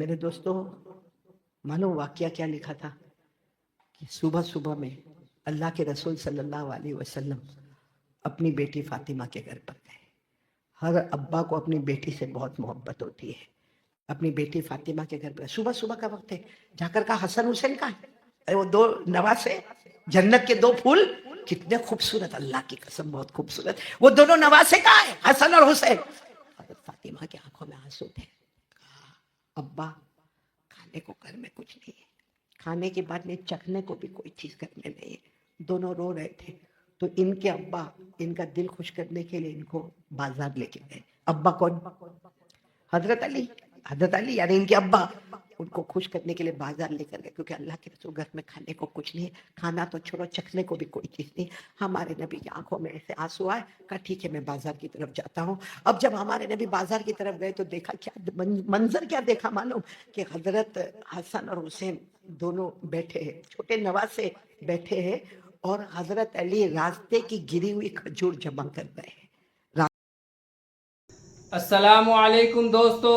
میرے دوستوں معلوم واقعہ کیا لکھا تھا کہ صبح صبح میں اللہ کے رسول صلی اللہ علیہ وسلم اپنی بیٹی فاطمہ کے گھر پر گئے۔ ہر ابا کو اپنی بیٹی سے بہت محبت ہوتی ہے۔ اپنی بیٹی فاطمہ کے گھر پر صبح صبح کا وقت ہے، جا کر کہا حسن حسین کہاں ہے؟ ارے وہ دو نواسے، جنت کے دو پھول کتنے خوبصورت، اللہ کی قسم بہت خوبصورت، وہ دونوں نواسے کہاں ہیں؟ حسن اور حسین۔ حضرت فاطمہ کی آنکھوں میں آنسو تھے۔ کہا ابا کھانے کو گھر میں کچھ نہیں ہے، کھانے کے بعد میں چکھنے کو بھی کوئی چیز گھر میں نہیں ہے۔ دونوں رو رہے تھے تو ان کے ابا ان کا دل خوش کرنے کے لیے ان کو بازار لے کے گئے۔ ابا کون؟ حضرت علی۔ حضرت علی یعنی ان کے ابا ان کو خوش کرنے کے لیے بازار لے کر گئے، کیونکہ اللہ کے رسول گھر میں کھانے کو کچھ نہیں ہے، کھانا تو چھوڑو چکھنے کو بھی کوئی چیز نہیں۔ ہمارے نبی کی آنکھوں میں ایسے آنسو آئے، کہا ٹھیک ہے میں بازار کی طرف جاتا ہوں۔ اب جب ہمارے نبی بازار کی طرف گئے تو دیکھا کیا منظر، کیا دیکھا معلوم؟ کہ حضرت حسن اور حسین دونوں بیٹھے ہیں، چھوٹے نواسے بیٹھے ہیں، اور حضرت علی راستے کی گری ہوئی کھجور جمع کر رہے ہیں۔ السلام علیکم دوستو،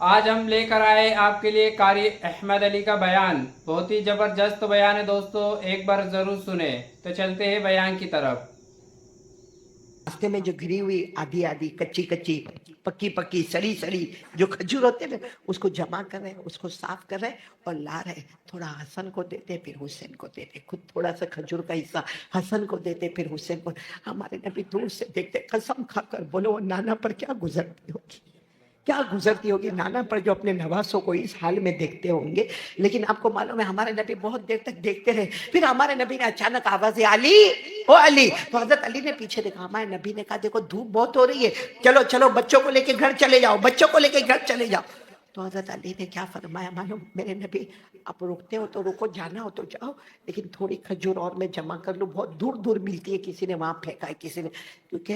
آج ہم لے کر آئے آپ کے لیے قاری احمد علی کا بیان۔ بہت ہی زبردست بیان ہے دوستو، ایک بار ضرور سنیں۔ تو چلتے ہیں بیان کی طرف۔ راستے میں جو گری ہوئی آدھی آدھی کچی کچی پکی پکی سڑی سڑی جو کھجور ہوتے ہیں اس کو جمع کر رہے، اس کو صاف کر رہے اور لا رہے۔ تھوڑا حسن کو دیتے پھر حسین کو دیتے، خود تھوڑا سا کھجور کا حصہ حسن کو دیتے پھر حسین کو۔ ہمارے نبی دور سے دیکھتے، قسم کھا کر بولو وہ نانا پر کیا گزرتی ہوگی، کیا گزرتی ہوگی نانا پر جو اپنے نواسوں کو اس حال میں دیکھتے ہوں گے۔ لیکن آپ کو معلوم ہے ہمارے نبی بہت دیر تک دیکھتے رہے، پھر ہمارے نبی نے اچانک آواز علی او علی، تو حضرت علی نے پیچھے دیکھا، ہمارے نبی نے کہا دیکھو دھوپ بہت ہو رہی ہے، چلو چلو بچوں کو لے کے گھر چلے جاؤ، بچوں کو لے کے گھر چلے جاؤ۔ تو حضرت علی نے کیا فرمایا معلوم؟ میرے نبی آپ رکتے ہو تو رکو، جانا ہو تو جاؤ، لیکن تھوڑی کھجور اور میں جمع کر لوں، بہت دور دور ملتی ہے، کسی نے وہاں پھینکا ہے کسی نے، کیونکہ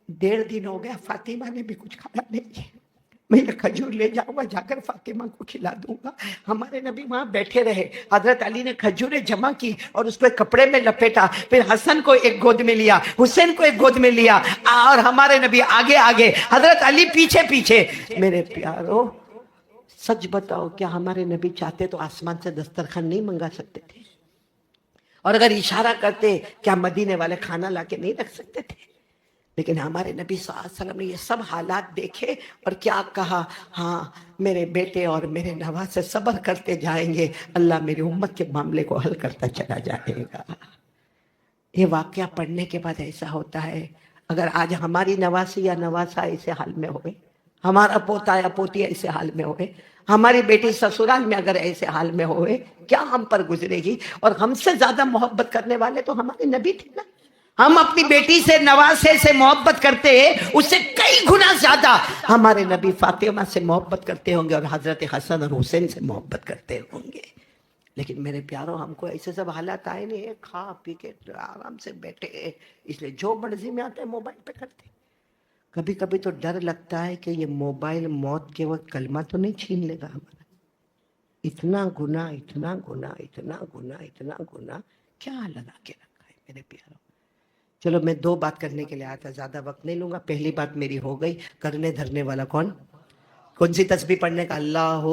1.5 دن ہو گیا فاطمہ نے بھی کچھ کھایا نہیں ہے، میں یہ کھجور لے جاؤں گا، جا کر فاطمہ کو کھلا دوں گا۔ ہمارے نبی وہاں بیٹھے رہے، حضرت علی نے کھجوریں جمع کی اور اس کو ایک کپڑے میں لپیٹا، پھر حسن کو ایک گود میں لیا، حسین کو ایک گود میں لیا، اور ہمارے نبی آگے آگے، حضرت علی پیچھے پیچھے۔ میرے پیارو سچ بتاؤ کیا ہمارے نبی چاہتے تو آسمان سے دسترخوان نہیں منگا سکتے تھے؟ اور اگر اشارہ کرتے کیا مدینے والے کھانا لا کے نہیں رکھ سکتے تھے؟ لیکن ہمارے نبی صلی اللہ علیہ وسلم نے یہ سب حالات دیکھے اور کیا کہا؟ ہاں میرے بیٹے اور میرے نواسے صبر کرتے جائیں گے، اللہ میری امت کے معاملے کو حل کرتا چلا جائے گا۔ یہ واقعہ پڑھنے کے بعد ایسا ہوتا ہے، اگر آج ہماری نواسی یا نواسا ایسے حال میں ہوئے، ہمارا پوتا یا پوتی ایسے حال میں ہوئے، ہماری بیٹی سسرال میں اگر ایسے حال میں ہوئے، کیا ہم پر گزرے گی؟ اور ہم سے زیادہ محبت کرنے والے تو ہمارے نبی تھے نا۔ ہم اپنی بیٹی سے نواسے سے محبت کرتے ہیں، اس سے کئی گنا زیادہ ہمارے نبی فاطمہ سے محبت کرتے ہوں گے اور حضرت حسن اور حسین سے محبت کرتے ہوں گے۔ لیکن میرے پیاروں ہم کو ایسے سب حالات آئے نہیں، کھا پی کے آرام سے بیٹھے، اس لیے جو مرضی میں آتا ہے موبائل پہ کرتے۔ کبھی کبھی تو ڈر لگتا ہے کہ یہ موبائل موت کے وقت کلمہ تو نہیں چھین لے گا ہمارا۔ اتنا گناہ اتنا گناہ اتنا گناہ اتنا گناہ کیا لگا کے رکھا ہے میرے پیاروں۔ چلو میں 2 بات کرنے کے لیے آیا تھا، زیادہ وقت نہیں لوں گا۔ پہلی بات میری ہو گئی، کرنے دھرنے والا کون سی تسبیح پڑھنے کا؟ اللہ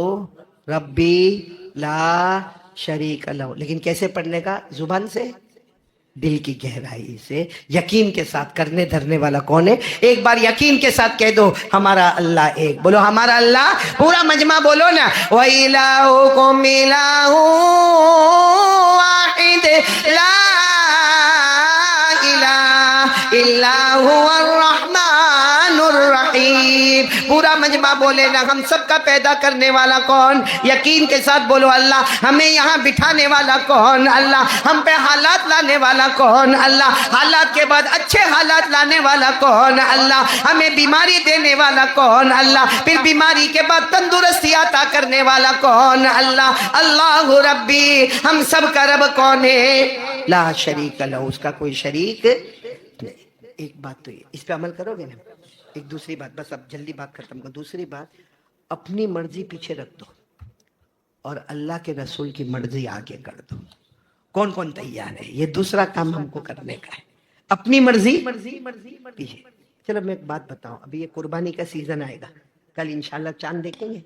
ربی لا شریک لہ، لیکن کیسے پڑھنے کا؟ زبان سے، دل کی گہرائی سے، یقین کے ساتھ۔ کرنے دھرنے والا کون ہے؟ ایک بار یقین کے ساتھ کہہ دو ہمارا اللہ ایک، بولو ہمارا اللہ، پورا مجمع بولو نا، وَإِلَٰهُكُمْ إِلَٰهٌ وَاحِدٌ لَا إِلَٰهَ إِلَّا هُوَ الرَّحْمَٰنُ الرَّحِيمُ۔ پورا مجمع بولے نا، ہم سب کا پیدا کرنے والا کون؟ یقین کے ساتھ بولو اللہ، ہمیں یہاں بٹھانے والا کون؟ اللہ، ہم پہ حالات لانے والا کون؟ اللہ، حالات کے بعد اچھے حالات لانے والا کون؟ اللہ، ہمیں بیماری دینے والا کون؟ اللہ، پھر بیماری کے بعد تندرستی عطا کرنے والا کون؟ اللہ۔ اللہ ربی، ہم سب کا رب کون ہے؟ لا شریک لہ، اس کا کوئی شریک نہیں۔ ایک بات تو یہ، اس پہ عمل کرو گے نا؟ ایک دوسری بات، بس اب جلدی بات ختم کرو۔ دوسری بات، اپنی مرضی پیچھے رکھ دو اور اللہ کے رسول کی مرضی آگے کر دو۔ کون کون تیار ہے؟ یہ دوسرا کام ہم کو کرنے کا ہے، اپنی مرضی پیچھے۔ چلو میں ایک بات بتاؤں، ابھی یہ قربانی کا سیزن آئے گا، کل انشاءاللہ چاند دیکھیں گے۔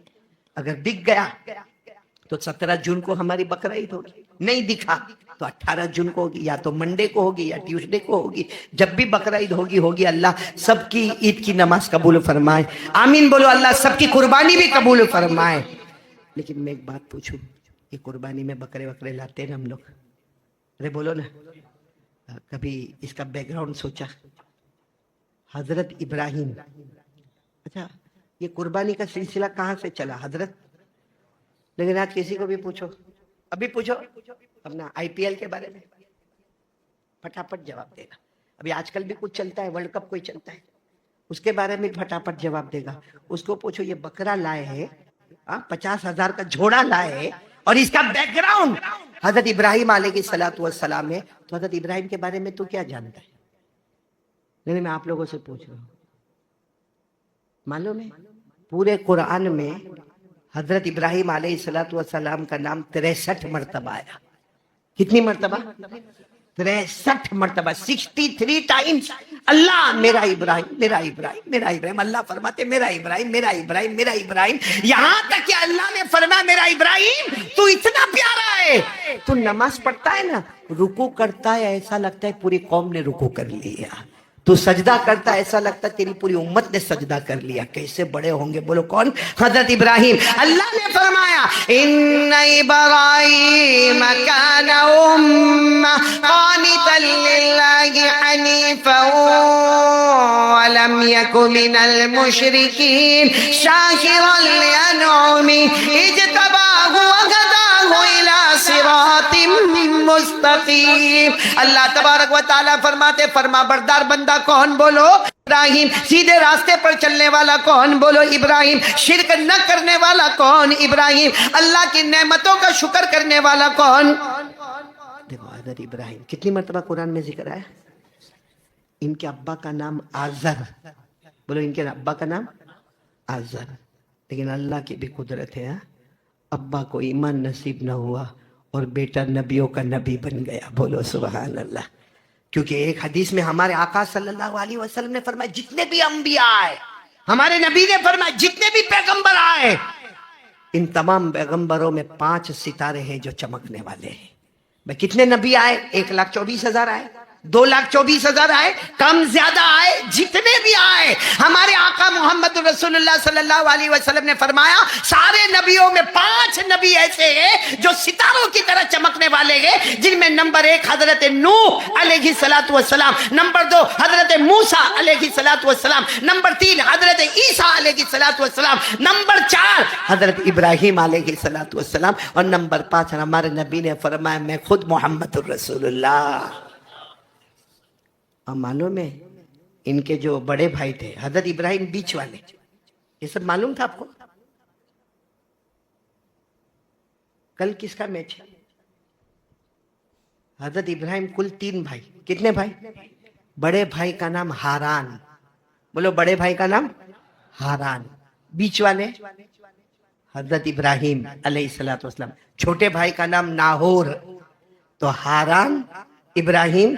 अगर दिख गया तो 17 जून को हमारी बकरा ईद होगी, नहीं दिखा तो 18 जून को होगी, या तो मंडे को होगी या ट्यूसडे को होगी। जब भी बकरा ईद होगी होगी। अल्लाह सबकी ईद की नमाज कबूल फरमाए, आमीन बोलो। अल्लाह सबकी कुर्बानी भी कबूल फरमाए। लेकिन मैं एक बात पूछूं, ये कुर्बानी में बकरे वकरे लाते हैं ना हम लोग, अरे बोलो ना, कभी इसका बैकग्राउंड सोचा? हजरत इब्राहिम, अच्छा ये कुर्बानी का सिलसिला कहाँ से चला हजरत? लेकिन आज किसी को भी पूछो, अभी पूछो अपना आईपीएल के बारे में, फटाफट जवाब देगा। अभी आजकल भी कुछ चलता है, वर्ल्ड कप कोई चलता है, उसके बारे में फटाफट जवाब देगा। उसको पूछो ये बकरा लाए है, 50,000 का झोड़ा लाए है, और इसका बैकग्राउंड हजरत इब्राहिम अलैहिस्सलातु वस्सलाम है, तो हजरत इब्राहिम के बारे में तू क्या जानता है? नहीं, मैं आप लोगों से पूछ रहा हूं, मालूम है पूरे कुरान में हजरत इब्राहिम अलैहिस्सलातु वस्सलाम का नाम 63 मरतबा आया। कितनी मरतबा? 63 मरतबा, 63 टाइम्स। अल्लाह मेरा इब्राहिम, मेरा इब्राहिम, मेरा इब्राहिम। अल्लाह फरमाते मेरा इब्राहिम, मेरा इब्राहिम, मेरा इब्राहिम। यहां तक कि अल्लाह ने फरमाया मेरा इब्राहिम तू इतना प्यारा है, तू नमाज पढ़ता है ना, रुकू करता है ऐसा लगता है पूरी कौम ने रुकू कर लिया, तू सजदा करता है ऐसा लगता है तेरी पूरी उम्मत ने सजदा कर लिया। कैसे बड़े होंगे बोलो? कौन? हजरत इब्राहिम। अल्लाह ने फरमाया इन्ना इब्राहिम कान उम्मह कानितन लिल्लाहि हनीफन व लम यकु मिनल मुशरिकीन शाकिरन लिअनउमिहि इज्तबाहु व हदाहु इला सिरातिम मुस्तकीम। अल्लाह तबारक व तआला फरमाते फरमा बरदार बंदा कौन? बोलो इब्राहिम। सीधे रास्ते पर चलने वाला कौन? बोलो इब्राहिम। शिरक न करने वाला कौन? इब्राहिम। अल्लाह की नेमतों का शुक्र करने वाला कौन? देखो हजरत इब्राहिम कितनी मर्तबा कुरान में जिक्र आया। इनके अब्बा का नाम आजर, बोलो इनके अब्बा का नाम आजर। लेकिन अल्लाह की भी कुदरत है, अब्बा को ईमान नसीब न हुआ और बेटा नबियों का नबी बन गया। बोलो सुभान अल्लाह। क्योंकि एक हदीस में हमारे आका सल्लल्लाहु अलैहि वसल्लम ने फरमाया जितने भी अंबिया आए, हमारे नबी ने फरमाया जितने भी पैगंबर आए, इन तमाम पैगंबरों में 5 सितारे हैं जो चमकने वाले हैं। भाई कितने नबी आए? 1,24,000 आए, 2,24,000 आए, कम ज्यादा आए, जितने भी आए, हमारे आका मोहम्मद रसूलुल्लाह सल्लल्लाहु अलैहि वसल्लम ने फरमाया सारे नबियों में 5 नबी ऐसे हैं जो सितारों की तरह चमकने वाले हैं, जिनमें नंबर 1 हजरत नूह अलैहि सलातु वस्सलाम, नंबर 2 हजरत मूसा अलैहि सलातु वस्सलाम, नंबर 3 हजरत ईसा अलैहि सलातु वस्सलाम, नंबर 4 हजरत इब्राहिम अलैहि सलातु वस्सलाम, और नंबर 5 हमारे नबी ने फरमाया मैं खुद मोहम्मद रसूलुल्लाह। और मालूम है इनके जो बड़े भाई थे हजरत इब्राहिम बीच वाले, ये सब मालूम था आपको? कल किसका मैच है? हजरत इब्राहिम कुल 3 भाई। कितने भाई? बड़े भाई का नाम हारान, बोलो बड़े भाई का नाम हारान। बीच वाले हजरत इब्राहिम अलैहिस्सलातु वस्सलाम। छोटे भाई का नाम नाहोर। तो हारान, इब्राहिम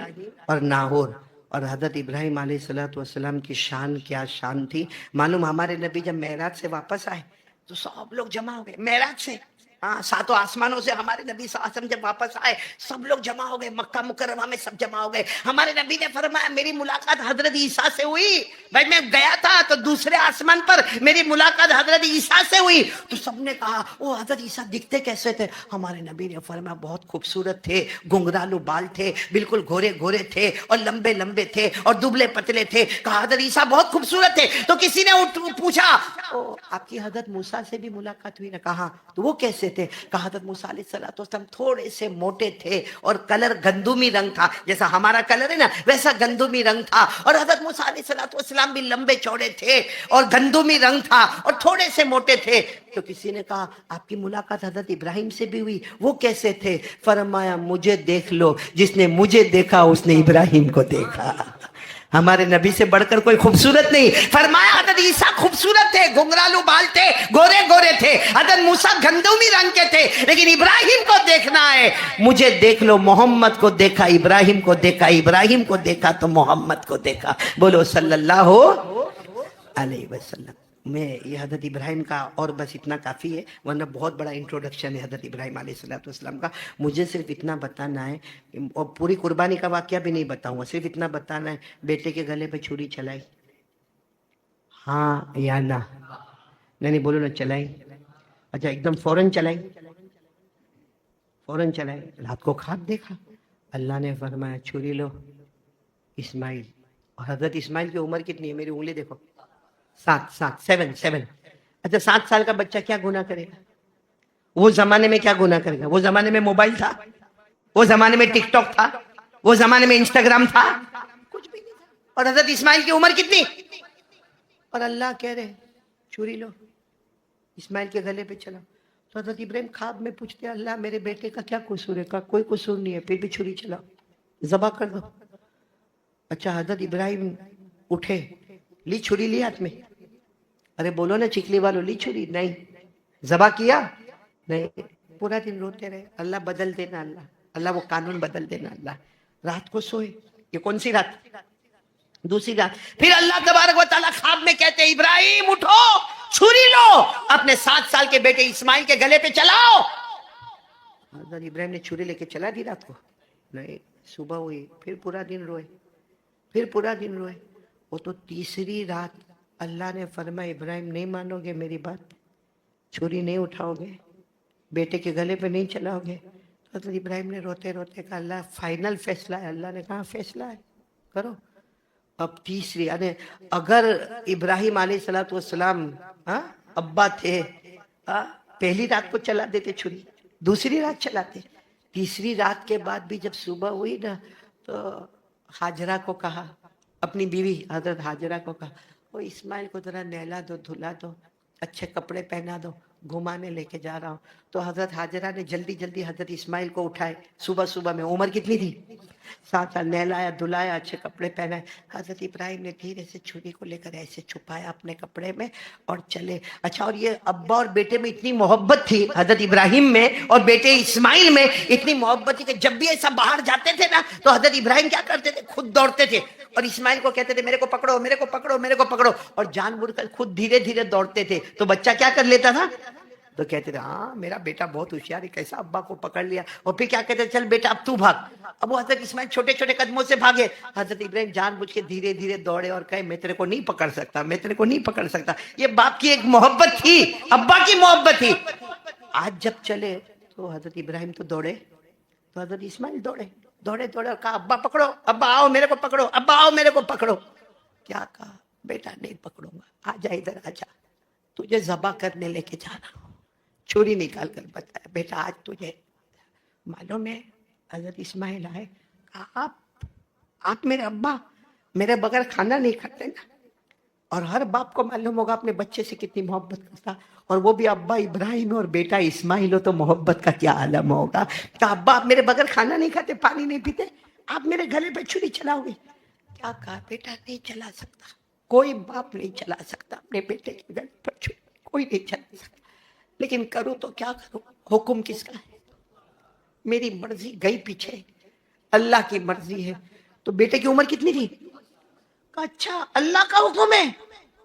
और नाहोर। और हजरत इब्राहिम अलैहिस्सलातु वस्सलाम की शान क्या शान थी मालूम? हमारे नबी जब मेराज से वापस आए तो सब लोग जमा हो गए मेराज से। हाँ, 7 आसमानों से हमारे नबी सल्लल्लाहु जब वापस आए सब लोग जमा हो गए, मक्का मुकर्रमा में सब जमा हो गए। हमारे नबी ने फरमाया मेरी मुलाकात हजरत ईसा से हुई। भाई मैं गया था तो दूसरे आसमान पर मेरी मुलाकात हजरत ईसा से हुई। तो सबने कहा ओ हजरत ईसा दिखते कैसे थे? हमारे नबी ने फरमाया बहुत खूबसूरत थे, घुंघरालू बाल थे, बिल्कुल गोरे गोरे थे और लंबे लंबे थे और दुबले पतले थे। कहा हजरत ईसा बहुत खूबसूरत थे। तो किसी ने पूछा ओ आपकी हजरत मूसा से भी मुलाकात हुई ना? कहा तो वो कैसे थे? कहा हजरत मूसा अलैहिस्सलाम थोड़े से मोटे थे और कलर गंदुमी रंग था, जैसा हमारा कलर है ना वैसा गंदुमी रंग था। और हजरत मूसा अलैहिस्सलाम भी लंबे चौड़े थे और गंदुमी रंग था और थोड़े से मोटे थे। तो किसी ने कहा आपकी मुलाकात हजरत इब्राहिम से भी हुई, वो कैसे थे? फरमाया मुझे देख लो, जिसने मुझे देखा उसने इब्राहिम को देखा। हमारे नबी से बढ़कर कोई खूबसूरत नहीं। फरमाया हजरत ईसा खूबसूरत थे, घुंघरालू बाल थे, गोरे गोरे थे। हजरत मूसा गंदुमी रंग के थे। लेकिन इब्राहिम को देखना है, मुझे देख लो। मोहम्मद को देखा, इब्राहिम को देखा, इब्राहिम को देखा तो मोहम्मद को देखा। बोलो सल्लल्लाहु अलैहि वसल्लम। मैं ये हज़रत इब्राहिम का और बस इतना काफ़ी है, वरना बहुत बड़ा इंट्रोडक्शन है हज़रत इब्राहिम अलैहिस्सलाम का। मुझे सिर्फ इतना बताना है, और पूरी कुर्बानी का वाक़या भी नहीं बताऊंगा, सिर्फ इतना बताना है, बेटे के गले पे छुरी चलाई, हाँ या ना? नहीं बोलो ना, चलाई? अच्छा, एकदम फौरन चलाई? फौरन चलाई। रात को ख्वाब देखा, अल्लाह ने फरमाया छुरी लो इस्माइल। और हज़रत इस्माइल की उम्र कितनी है? मेरी उंगली देखो, 7 अच्छा, 7 साल का बच्चा क्या गुनाह करेगा? वो जमाने में क्या गुनाह करेगा? वो जमाने में मोबाइल था, वो जमाने में टिकटॉक था, वो जमाने में इंस्टाग्राम था, कुछ भी नहीं था। और हजरत इस्माइल की उम्र कितनी? और अल्लाह कह रहे छुरी लो इस्माइल के गले पे चलाओ। तो हजरत इब्राहिम ख्वाब में पूछते अल्लाह मेरे बेटे का क्या कसूर है? का कोई कसूर नहीं है, फिर भी छुरी चलाओ, जबा कर दो। अच्छा, हजरत इब्राहिम उठे, ली छुरी, ली हाथ में, अरे बोलो ना चिकली वालों, ली छुरी? नहीं। जबा किया? नहीं। पूरा दिन रोते रहे, अल्लाह बदल देना, अल्लाह अल्लाह वो कानून बदल देना, अल्लाह। रात को सोए, ये कौन सी रात? दूसरी रात। फिर अल्लाह तबारक व तआला ख्वाब में कहते इब्राहिम उठो, छुरी लो, अपने 7 साल के बेटे इस्माइल के गले पे चलाओ। हज़रत इब्राहिम ने छुरी लेके चला दी रात को? नहीं। सुबह हुई, फिर पूरा दिन रोए, फिर पूरा दिन रोए। वो तो तीसरी रात अल्लाह ने फरमाया इब्राहिम नहीं मानोगे मेरी बात, छुरी नहीं उठाओगे, बेटे के गले पे नहीं चलाओगे? तो इब्राहिम ने रोते रोते कहा अल्लाह फाइनल फैसला है। अल्लाह ने कहा फैसला है, करो। अब तीसरी, यानी अगर इब्राहिम अलैहिस्सलाम अब्बा थे, पहली रात को चला देते छुरी, दूसरी रात चलाते, तीसरी रात के बाद भी जब सुबह हुई ना, तो हाजरा को कहा, अपनी बीवी हजरत हाजरा को कहा वो इस्माइल को जरा नहला दो, धुला दो, अच्छे कपड़े पहना दो, घुमाने लेके जा रहा हूँ। तो हजरत हाजरा ने जल्दी जल्दी हजरत इस्माइल को उठाए, सुबह सुबह में, उम्र कितनी थी? 7 साल। नहलाया, धुलाया, अच्छे कपड़े पहनाए। हजरत इब्राहिम ने धीरे से छुरी को लेकर ऐसे छुपाया अपने कपड़े में और चले। अच्छा, और ये अब्बा और बेटे में इतनी मोहब्बत थी, हजरत इब्राहिम में और बेटे इस्माइल में इतनी मोहब्बत थी कि जब भी ऐसा बाहर जाते थे ना, तो हजरत इब्राहिम क्या करते थे? खुद दौड़ते थे और इस्माइल को कहते थे मेरे को पकड़ो, मेरे को पकड़ो, मेरे को पकड़ो, और जानबूझकर खुद धीरे धीरे दौड़ते थे। तो बच्चा क्या कर लेता था? तो कहते थे हाँ मेरा बेटा बहुत होशियार है, कैसा अब्बा को पकड़ लिया। और फिर क्या कहते थे? चल बेटा अब तू भाग। अब वो हजरत इस्माइल छोटे छोटे कदमों से भागे, हजरत इब्राहिम जानबूझ के धीरे धीरे दौड़े और कहे मैं तेरे को नहीं पकड़ सकता, मैं तेरे को नहीं पकड़ सकता। ये बाप की एक मोहब्बत थी, अब्बा की मोहब्बत थी। आज जब चले तो हजरत इब्राहिम तो दौड़े, तो हजरत इस्माइल दौड़े, दौड़े दौड़े और कहा अब्बा पकड़ो, अब्बा आओ मेरे को पकड़ो, अब्बा आओ मेरे को पकड़ो। क्या कहा? बेटा नहीं पकड़ूंगा, आजा इधर आजा, तुझे जबा करने लेके जा रहा हूं। छुरी निकाल कर बताया बेटा आज तुझे मालूम है? हजरत इस्माइल आए, कहा आप मेरे अब्बा मेरे बगैर खाना नहीं खाते ना। और हर बाप को मालूम होगा अपने बच्चे से कितनी मोहब्बत करता, और वो भी अब्बा इब्राहिम और बेटा इस्माइल हो तो मोहब्बत का क्या आलम होगा। तो अब्बा आप मेरे बगैर खाना नहीं खाते, पानी नहीं पीते, आप मेरे गले पे छुरी चलाओगे? क्या कहा? बेटा नहीं चला सकता, कोई बाप नहीं चला सकता अपने बेटे के गले पर छुरी, कोई नहीं चला सकता। लेकिन करूं तो क्या करूं, हुक्म किसका है? मेरी मर्जी गई पीछे, अल्लाह की मर्जी है। तो बेटे की उम्र कितनी थी? अच्छा, अल्लाह का हुक्म है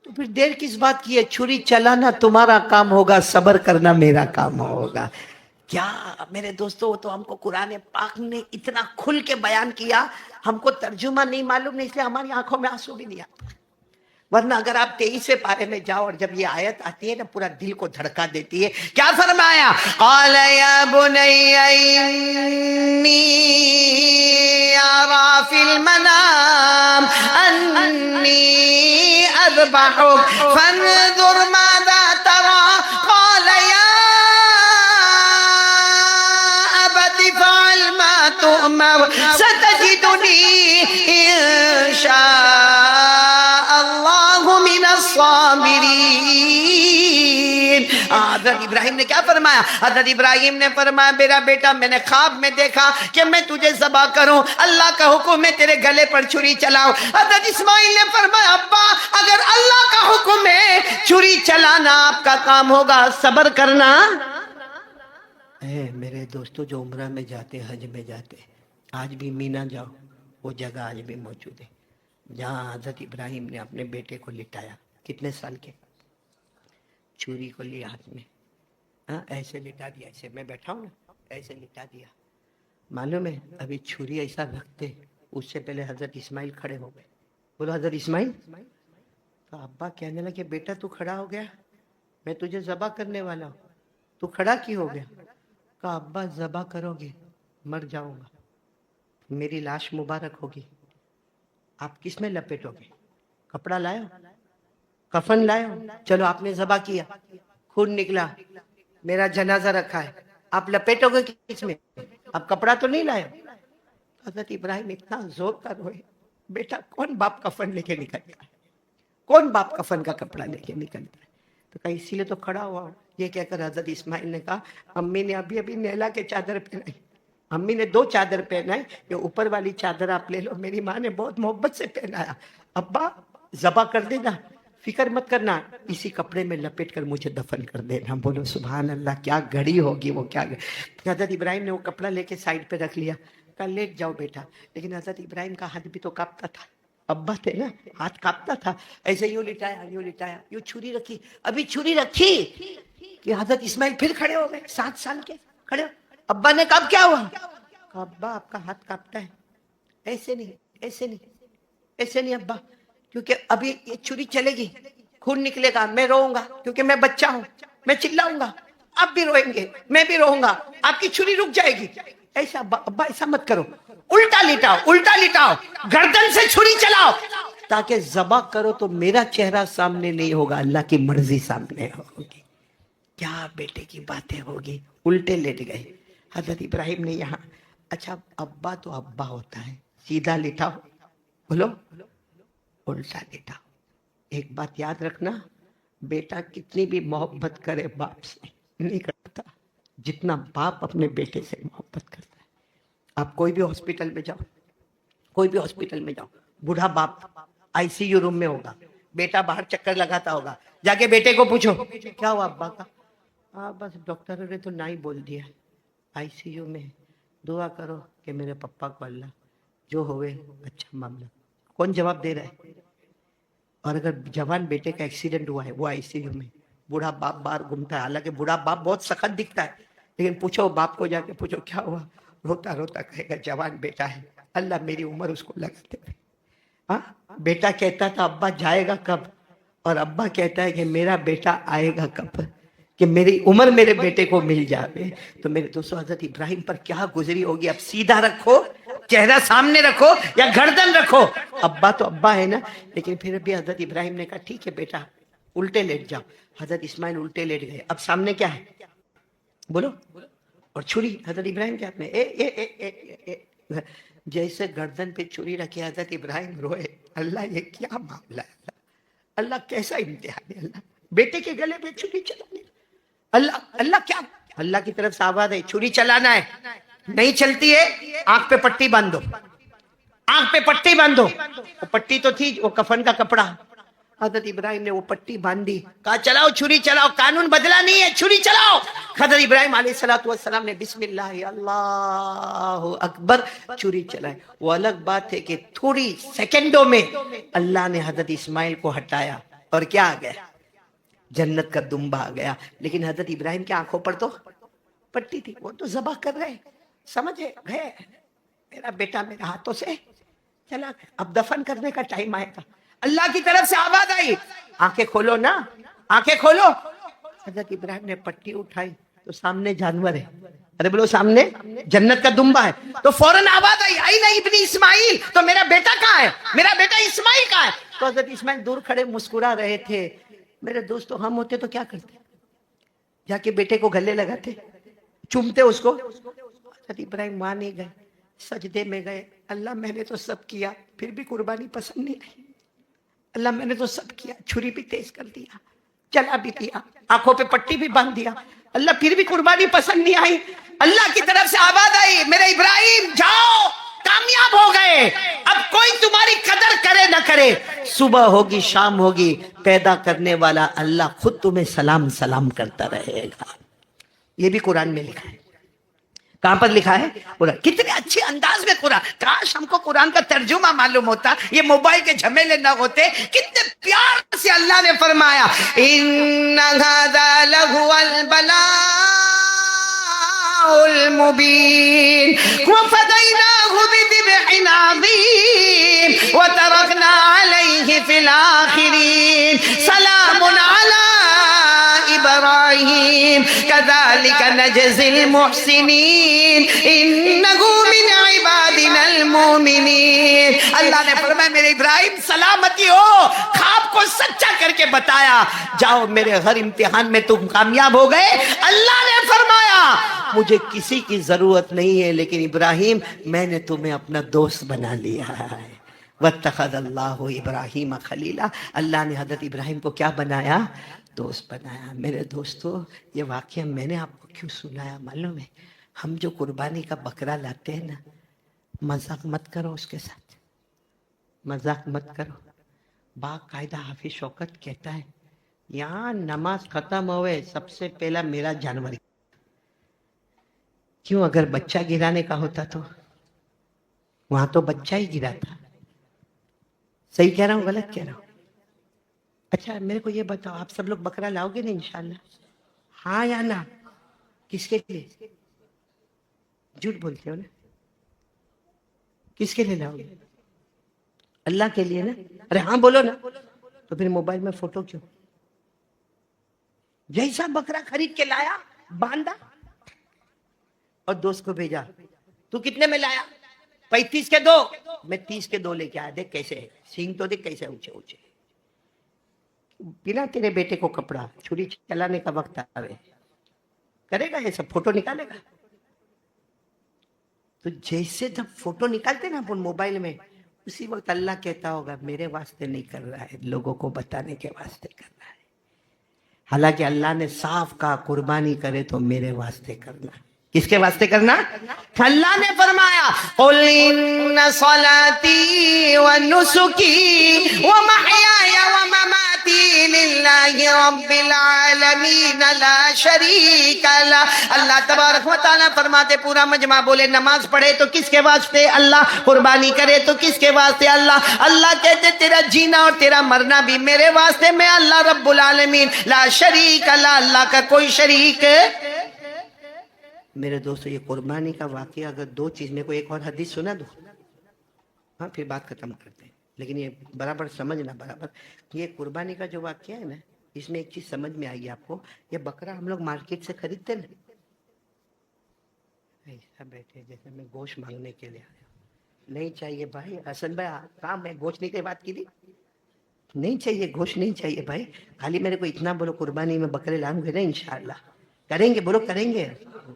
तो फिर देर किस बात की है? छुरी चलाना तुम्हारा काम होगा, सब्र करना मेरा काम होगा। क्या मेरे दोस्तों, तो हमको कुरान पाक ने इतना खुल के बयान किया, हमको तर्जुमा नहीं मालूम नहीं, इसलिए हमारी आंखों में आंसू भी नहीं आता। वरना अगर आप 23वें पारे में जाओ और जब ये आयत आती है ना, पूरा दिल को धड़का देती है। क्या फरमाया? क़ाल या बुनय्या इन्नी अरा फिल मनाम अन्नी अज़बहुक फंज़ुर माज़ा तरा। क़ाल या अबति फ़अल मा तु'मर सतजिदुनी इंशा हजरत इब्राहिम ने क्या फरमाया? हजरत इब्राहिम ने फरमाया मेरा बेटा मैंने ख्वाब में देखा कि मैं तुझे ज़बा करूं, अल्लाह का हुक्म है तेरे गले पर छुरी चलाओ। हजरत इस्माइल ने फरमाया अब्बा अगर अल्लाह का हुक्म है छुरी चलाना आपका काम होगा, सब्र करना। मेरे दोस्तों जो उम्रा में जाते, हज में जाते, आज भी मीना जाओ, वो जगह आज भी मौजूद है जहाँ हजरत इब्राहिम ने अपने बेटे को लिटाया। कितने साल के? छुरी को लिया हाथ में, हाँ ऐसे लिटा दिया, ऐसे मैं बैठा हूँ ना, ऐसे लिटा दिया। मालूम है अभी छुरी ऐसा रखते, उससे पहले हजरत इस्माइल खड़े हो गए। बोलो हजरत इस्माइल। तो अब्बा कहने लगे बेटा तू खड़ा हो गया, मैं तुझे ज़बा करने वाला हूँ, तू खड़ा क्यों हो गया? कहा अब्बा ज़बा करोगे मर जाऊंगा, मेरी लाश मुबारक होगी, आप किस में लपेटोगे? कपड़ा लाए हो, कफन लाए हो, चलो आपने ज़बा किया, खून निकला, मेरा जनाजा रखा है, आप लपेटोगे किस में? आप कपड़ा तो नहीं लाए हो। हजरत इब्राहिम इतना जोर का रोए, बेटा कौन बाप कफन लेके निकलता है, कौन बाप कफन का कपड़ा लेके निकलता है? तो कहा इसीलिए तो खड़ा हुआ हूं। ये कहकर हजरत इस्माइल ने कहा अम्मी ने अभी अभी नैला के चादर पहनाई, अम्मी ने 2 चादर पहनाई, ये ऊपर वाली चादर आप ले लो, मेरी माँ ने बहुत मोहब्बत से पहनाया, अब्बा ज़बा कर देना, फिक्र मत करना, इसी कपड़े में लपेट कर मुझे दफन कर देना। बोलो सुभान अल्लाह, क्या घड़ी होगी वो, क्या हजरत इब्राहिम ने वो कपड़ा लेके साइड पे रख लिया, कहा लेट जाओ बेटा। लेकिन हजरत इब्राहिम का हाथ भी तो कांपता था, अब्बा थे ना, हाथ कांपता था, ऐसे यूं लिटाया यूं छुरी रखी, अभी छुरी रखी कि हजरत इस्माइल फिर खड़े हो गए, 7 साल के खड़े हो। अब्बा ने कब क्या हुआ? कहा अब्बा आपका हाथ कांपता है, ऐसे नहीं ऐसे नहीं ऐसे नहीं अब्बा, क्योंकि अभी ये छुरी चलेगी, खून निकलेगा, मैं रोऊंगा क्योंकि मैं बच्चा हूं, मैं चिल्लाऊंगा, आप भी रोएंगे, मैं भी रोऊंगा, आपकी छुरी रुक जाएगी। ऐसा अब्बा, अब्बा ऐसा मत करो, उल्टा लिटाओ, गर्दन से छुरी चलाओ, ताकि ज़बा करो तो मेरा चेहरा सामने नहीं होगा, अल्लाह की मर्जी सामने होगी। क्या बेटे की बातें होगी। उल्टे लेट गए हजरत इब्राहिम ने यहाँ। अच्छा अब्बा तो अब्बा होता है, सीधा लिटाओ, बोलो उल्टा लिटाओ। एक बात याद रखना, बेटा कितनी भी मोहब्बत करे बाप से नहीं करता जितना बाप अपने बेटे से मोहब्बत करता है। आप कोई भी हॉस्पिटल में जाओ, बूढ़ा बाप आईसीयू रूम में होगा, बेटा बाहर चक्कर लगाता होगा, जाके बेटे को पूछो क्या हुआ अब्बा का? हाँ बस डॉक्टर ने तो नहीं बोल दिया, आईसीयू में, दुआ करो कि मेरे पप्पा को अल्लाह जो होवे अच्छा मामला। कौन जवाब दे रहा है? और अगर जवान बेटे का एक्सीडेंट हुआ है, वो आईसीयू में, बूढ़ा बाप बाहर घूमता है, हालांकि बूढ़ा बाप बहुत सख्त दिखता है, लेकिन पूछो बाप को, जाके पूछो क्या हुआ, रोता रोता कहेगा जवान बेटा है, अल्लाह मेरी उम्र उसको लगाते हुए। हाँ बेटा कहता था अब्बा जाएगा कब, और अब्बा कहता है कि मेरा बेटा आएगा कब, कि मेरी उम्र मेरे बेटे को मिल जाए। तो मेरे दोस्तों हजरत इब्राहिम पर क्या गुजरी होगी। अब सीधा रखो, चेहरा सामने रखो या गर्दन रखो, अब्बा तो अब्बा है ना। लेकिन फिर भी हजरत इब्राहिम ने कहा ठीक है बेटा उल्टे लेट जाओ। हजरत इस्माइल उल्टे लेट गए। अब सामने क्या है बोलो, और छुरी हजरत इब्राहिम के हाथ में। ए जैसे गर्दन पे छुरी रखी हजरत इब्राहिम रोए, अल्लाह ये क्या मामला है, अल्लाह कैसा इम्तिहान है, अल्लाह बेटे के गले पे छुरी चलाने, अल्लाह क्या, अल्लाह की तरफ से आवाज है छुरी चलाना है, नहीं चलती है आंख पे पट्टी बांधो, आंख पे पट्टी बांधो। वो पट्टी तो थी वो कफन का कपड़ा, हजरत इब्राहिम ने वो पट्टी बांधी, कहा चलाओ छुरी चलाओ, कानून बदला नहीं है, छुरी चलाओ। हजरत इब्राहिम अलैहिस्सलातु वस्सलाम ने बिस्मिल्लाह अल्लाहु अकबर छुरी चलाई। वो अलग बात है कि थोड़ी सेकंडों में अल्लाह ने हजरत इस्माइल को हटाया और क्या आ गया, जन्नत का दुम्बा आ गया। लेकिन हजरत इब्राहिम की आंखों पर तो पट्टी थी, वो तो ज़बह कर रहे, समझे गए मेरा बेटा मेरे हाथों से चला गया, अब दफन करने का टाइम आएगा। अल्लाह की तरफ से आवाज आई, आंखें खोलो ना, आंखें खोलो। हजरत इब्राहिम ने पट्टी उठाई तो सामने जानवर है, अरे बोलो सामने जन्नत का दुम्बा है। तो फौरन आवाज आई, आई ना इब्नी इस्माइल, तो मेरा बेटा कहाँ है, मेरा बेटा इस्माइल कहाँ है। तो हजरत इस्माइल दूर खड़े मुस्कुरा रहे थे। मेरे दोस्तों हम होते तो क्या करते, जाके बेटे को गले लगाते, चूमते उसको। हजरत इब्राहिम वहां नहीं गए, सजदे में गए, अल्लाह मैंने तो सब किया फिर भी कुर्बानी पसंद नहीं आई, अल्लाह मैंने तो सब किया, छुरी भी तेज कर दिया, चला भी दिया, आंखों पे पट्टी भी बांध दिया, अल्लाह फिर भी कुर्बानी पसंद नहीं आई। अल्लाह की तरफ से आवाज आई, मेरे इब्राहिम जाओ, कामयाब हो गए, अब कोई तुम्हारी कदर करे ना करे, सुबह होगी शाम होगी, पैदा करने वाला अल्लाह खुद तुम्हें सलाम सलाम करता रहेगा। ये भी कुरान में लिखा है। کہاں پر لکھا ہے؟ قرآن. کتنے اچھے انداز میں قرآن. کاش ہم کو قرآن کا ترجمہ معلوم ہوتا, یہ موبائل کے جھمیلے نہ ہوتے. کتنے پیار سے اللہ نے فرمایا ان ھذا لہو البلاء المبین وفدیناہ بذبح عظیم وترکنا علیہ فی الآخرین سلام علی ابراہیم کذالک نجزی المحسنین انہ من عبادنا المؤمنین. اللہ نے فرمایا میرے ابراہیم سلامتی ہو, خواب کو سچا کر کے بتایا, جاؤ میرے ہر امتحان میں تم کامیاب ہو گئے. اللہ نے فرمایا مجھے کسی کی ضرورت نہیں ہے, لیکن ابراہیم میں نے تمہیں اپنا دوست بنا لیا ہے. واتخذ اللہ ابراہیم خلیلا, اللہ نے حضرت ابراہیم کو کیا بنایا؟ دوست بنایا. میرے دوستو, یہ واقعہ میں نے آپ کو کیوں سنایا معلوم ہے؟ ہم جو قربانی کا بکرا لاتے ہیں نا, مذاق مت کرو اس کے ساتھ, مذاق مت کرو. باقاعدہ حافظ شوکت کہتا ہے یہاں نماز ختم ہوئے سب سے پہلا میرا جانور. کیوں؟ اگر بچہ گرانے کا ہوتا تو وہاں تو بچہ ہی گرا تھا. صحیح کہہ رہا ہوں غلط کہہ رہا ہوں؟ اچھا میرے کو یہ بتاؤ, آپ سب لوگ بکرا لاؤ گے نا انشاءاللہ؟ ہاں یا نا؟ کس کے لیے؟ جھوٹ بولتے ہو نا. کس کے لیے لاؤ گے؟ اللہ کے لیے نا. ارے ہاں بولو نا. تو پھر موبائل میں فوٹو کیوں؟ جیسا بکرا خرید کے لایا باندھا اور دوست کو بھیجا, تو کتنے میں لایا؟ 35 کے 2. میں 30 کے 2 لے کے آیا. دیکھ کیسے ہے سینگ, تو دیکھ کیسے اونچے اونچے. بنا تیرے بیٹے کو کپڑا, چھری چلانے کا وقت آوے کرے گا یہ سب؟ فوٹو نکالے گا؟ تو جیسے جب فوٹو نکالتے نا اپن موبائل میں, اسی وقت اللہ کہتا ہوگا میرے واسطے نہیں کر رہا ہے, لوگوں کو بتانے کے واسطے کر رہا ہے. حالانکہ اللہ نے صاف کہا قربانی کرے تو میرے واسطے کرنا. کس کے واسطے کرنا؟ اللہ نے فرمایا قل ان صلاتی ونسکی ومحیای ومماتی للہ رب العالمین لا شریک لہ. اللہ تبارک و تعالیٰ فرماتے پورا مجمع بولے نماز پڑھے تو کس کے واسطے؟ اللہ. قربانی کرے تو کس کے واسطے؟ اللہ. اللہ کہتے تیرا جینا اور تیرا مرنا بھی میرے واسطے, میں اللہ رب العالمین لا شریک لہ, اللہ کا کوئی شریک. میرے دوستو یہ قربانی کا واقعہ اگر 2 چیز, میں کو ایک اور حدیث سنا دو, ہاں پھر بات ختم کرتے ہیں. لیکن یہ برابر سمجھنا, برابر یہ قربانی کا جو واقعہ ہے نا, اس میں ایک چیز سمجھ میں آئی آپ کو. یہ بکرا ہم لوگ مارکیٹ سے خریدتے نا, ایسا بیٹھے جیسے میں گوشت مانگنے کے لیے آیا. نہیں چاہیے بھائی. حسن بھائی کہاں میں گوشت نہیں کی بات کی تھی؟ نہیں چاہیے گوشت, نہیں چاہیے بھائی. خالی میرے کو اتنا بولو قربانی میں بکرے لاؤں گے نا انشاءاللہ. کریں گے؟ بولو کریں گے.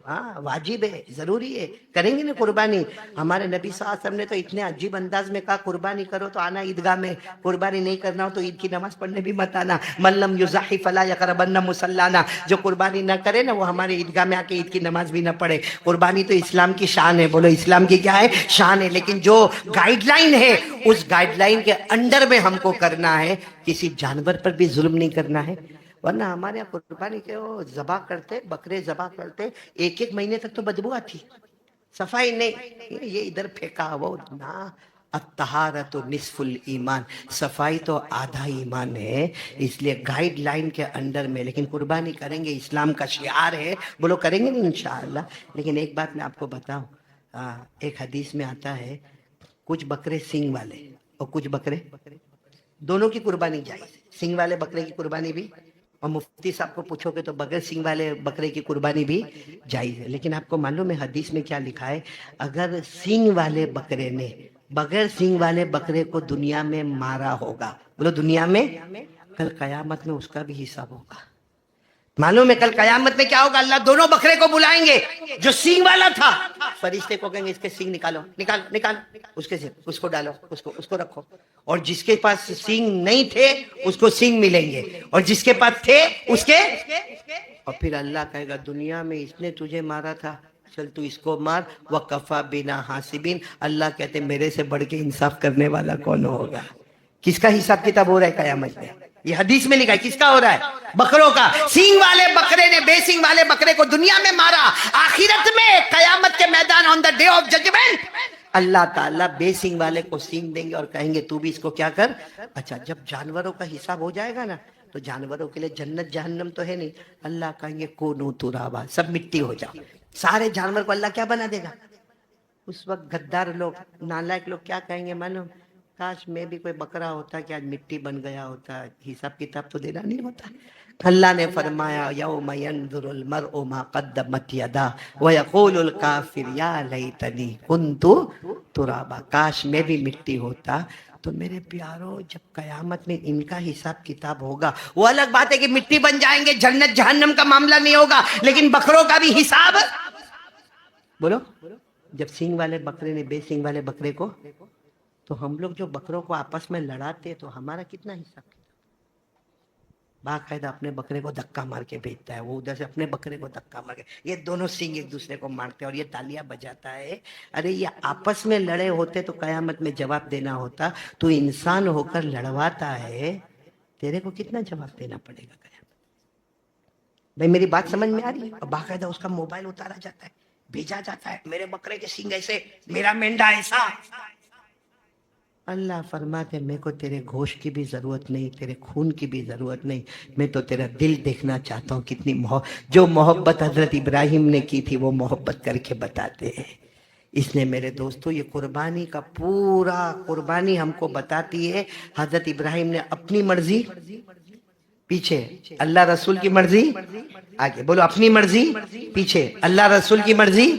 ہاں واجب ہے, ضروری ہے, کریں گے نا قربانی. ہمارے نبی صلی اللہ علیہ وسلم نے تو اتنے عجیب انداز میں کہا قربانی کرو تو آنا عیدگاہ میں, قربانی نہیں کرنا ہو تو عید کی نماز پڑھنے بھی مت آنا. من لم یضحی فلا یقربن مصلانا, جو قربانی نہ کرے نا وہ ہمارے عیدگاہ میں آ کے عید کی نماز بھی نہ پڑھے. قربانی تو اسلام کی شان ہے, بولو اسلام کی کیا ہے؟ شان ہے. لیکن جو گائیڈ لائن ہے اس گائیڈ لائن کے انڈر میں ہم کو کرنا ہے. کسی جانور پر بھی ظلم نہیں کرنا ہے. ورنہ ہمارے یہاں قربانی کے وہ ذبح کرتے, بکرے ذبح کرتے, 1 مہینے تک تو بدبو آتی, صفائی نہیں. یہ ادھر پھینکا وہ نہ. الطہارۃ نصف الایمان, صفائی تو آدھا ایمان ہے. اس لیے گائیڈ لائن کے انڈر میں, لیکن قربانی کریں گے, اسلام کا شعار ہے, بولو کریں گے نہیں انشاءاللہ. لیکن ایک بات میں آپ کو بتاؤں, ایک حدیث میں آتا ہے کچھ بکرے سینگ والے اور کچھ بکرے, دونوں کی قربانی جائز. سینگ والے بکرے کی قربانی بھی, اور مفتی صاحب کو پوچھو کہ تو بغیر سینگ والے بکرے کی قربانی بھی جائز ہے. لیکن آپ کو معلوم ہے حدیث میں کیا لکھا ہے؟ اگر سینگ والے بکرے نے بغیر سینگ والے بکرے کو دنیا میں مارا ہوگا, بولو دنیا میں, کل قیامت میں اس کا بھی حساب ہوگا. معلوم ہے کل قیامت میں کیا ہوگا؟ اللہ دونوں بکرے کو بلائیں گے. جو سینگ والا تھا فرشتے کو کہیں گے اس کے سینگ نکالو, نکال نکال, اس کو ڈالو, اس کو رکھو. اور جس کے پاس سینگ نہیں تھے اس کو سینگ ملیں گے, اور جس کے پاس تھے اس کے. اور پھر اللہ کہے گا دنیا میں اس نے تجھے مارا تھا, چل تو اس کو مار. وَكَفَى بِنَا حَاسِبِينَ, اللہ کہتے میرے سے بڑھ کے انصاف کرنے والا کون ہوگا؟ کس کا حساب کتاب ہو رہا ہے قیامت میں؟ یہ حدیث میں لکھا ہے. کس کا ہو رہا ہے؟ بکروں کا. سینگ والے بکرے نے بے سینگ والے بکرے کو دنیا میں مارا, آخرت میں قیامت کے میدان آن دا ڈے آف ججمنٹ اللہ تعالیٰ بے سینگ والے کو سینگ دیں گے اور کہیں گے تو بھی اس کو کیا کر. اچھا, جب جانوروں کا حساب ہو جائے گا نا تو جانوروں کے لیے جنت جہنم تو ہے نہیں, اللہ کہیں گے کونو ترابا, سب مٹی ہو جاؤ. سارے جانور کو اللہ کیا بنا دے گا. اس وقت غدار لوگ, نالائق لوگ کیا کہیں گے معلوم, کاش میں بھی کوئی بکرا ہوتا کہ آج مٹی بن گیا ہوتا, حساب کتاب تو دینا نہیں ہوتا. اللہ نے فرمایا یوم ینظر المرء ما قدمت یدا ویقول الکافر یا لیتنی کنت ترابا, کاش میں بھی مٹی ہوتا. تو میرے پیارو, جب قیامت میں ان کا حساب کتاب ہوگا, وہ الگ بات ہے کہ مٹی بن جائیں گے, جنت جہنم کا معاملہ نہیں ہوگا, لیکن بکروں کا بھی حساب. بولو, جب سینگ والے بکرے نے بے سینگ والے بکرے کو, تو ہم لوگ جو بکروں کو آپس میں لڑاتے تو ہمارا کتنا حساب کتاب. باقاعدہ اپنے بکرے کو دھکا مار کے بھیجتا ہے, وہ ادھر سے اپنے بکرے کو دھکا مار کے, یہ دونوں سینگ ایک دوسرے کو مارتے اور یہ تالیاں بجاتا ہے. ارے یہ آپس میں لڑے ہوتے تو قیامت میں جواب دینا ہوتا, تو انسان ہو کر لڑواتا ہے, تیرے کو کتنا جواب دینا پڑے گا قیامت. بھائی میری بات سمجھ میں آ رہی ہے. اور باقاعدہ اس کا موبائل اتارا جاتا ہے, بھیجا جاتا ہے, میرے بکرے کے سینگ ایسے, میرا مینڈا ایسا. اللہ فرماتے میرے کو تیرے گوشت کی بھی ضرورت نہیں, تیرے خون کی بھی ضرورت نہیں, میں تو تیرا دل دیکھنا چاہتا ہوں. کتنی جو محبت حضرت ابراہیم نے کی تھی وہ محبت کر کے بتاتے ہیں. اس نے میرے دوستو یہ قربانی کا پورا قربانی ہم کو بتاتی ہے. حضرت ابراہیم نے اپنی مرضی پیچھے, اللہ رسول کی مرضی آگے. بولو, اپنی مرضی پیچھے, اللہ رسول کی مرضی.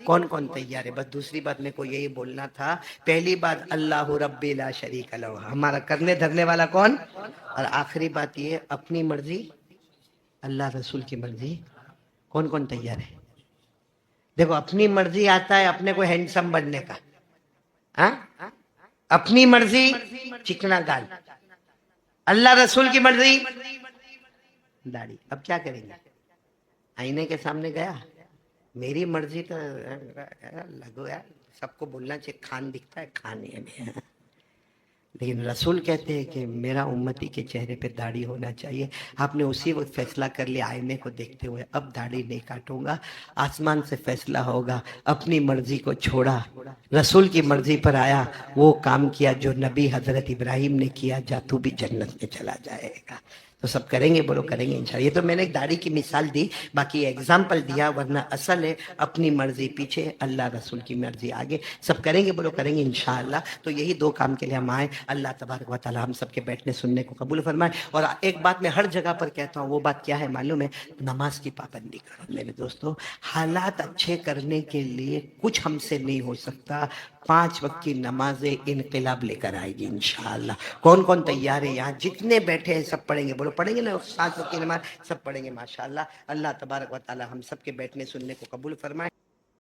کون کون تیار ہے؟ بس دوسری بات میرے کو یہی بولنا تھا. پہلی بات اللہ رب لا شریک لہ, ہمارا کرنے دھرنے والا کون. اور آخری بات یہ اپنی مرضی اللہ رسول کی مرضی. کون کون تیار ہے؟ دیکھو, اپنی مرضی آتا ہے اپنے کو ہینڈسم بننے کا, اپنی مرضی چکنا گال, اللہ رسول کی مرضی داڑھی. اب کیا کریں گے؟ آئینے کے سامنے گیا, میری مرضی تو لگو یار, سب کو بولنا چاہیے کھان دکھتا ہے, کھان ہے میں, لیکن رسول کہتے ہیں کہ میرا امتی کے چہرے پہ داڑھی ہونا چاہیے. آپ نے اسی وقت فیصلہ کر لیا آئینے کو دیکھتے ہوئے, اب داڑھی نہیں کاٹوں گا. آسمان سے فیصلہ ہوگا, اپنی مرضی کو چھوڑا, رسول کی مرضی پر آیا, وہ کام کیا جو نبی حضرت ابراہیم نے کیا, جا تو بھی جنت میں چلا جائے گا. تو سب کریں گے, بولو کریں گے انشاءاللہ. یہ تو میں نے ایک داڑھی کی مثال دی, باقی ایگزامپل دیا, ورنہ اصل ہے اپنی مرضی پیچھے, اللہ رسول کی مرضی آگے. سب کریں گے, بولو کریں گے انشاءاللہ. تو یہی دو کام کے لیے ہم آئے. اللہ تبارک و تعالی ہم سب کے بیٹھنے سننے کو قبول فرمائے. اور ایک بات میں ہر جگہ پر کہتا ہوں, وہ بات کیا ہے معلوم ہے؟ نماز کی پابندی کرو میرے دوستو. حالات اچھے کرنے کے لیے کچھ ہم سے نہیں ہو سکتا. 5 وقت کی نمازیں انقلاب لے کر آئے گی انشاءاللہ. کون کون تیار ہے؟ یہاں جتنے بیٹھے ہیں سب پڑھیں گے, بولو پڑھیں گے نا 5 وقت کی نماز, سب پڑھیں گے ماشاءاللہ. اللہ تبارک و تعالی ہم سب کے بیٹھنے سننے کو قبول فرمائے.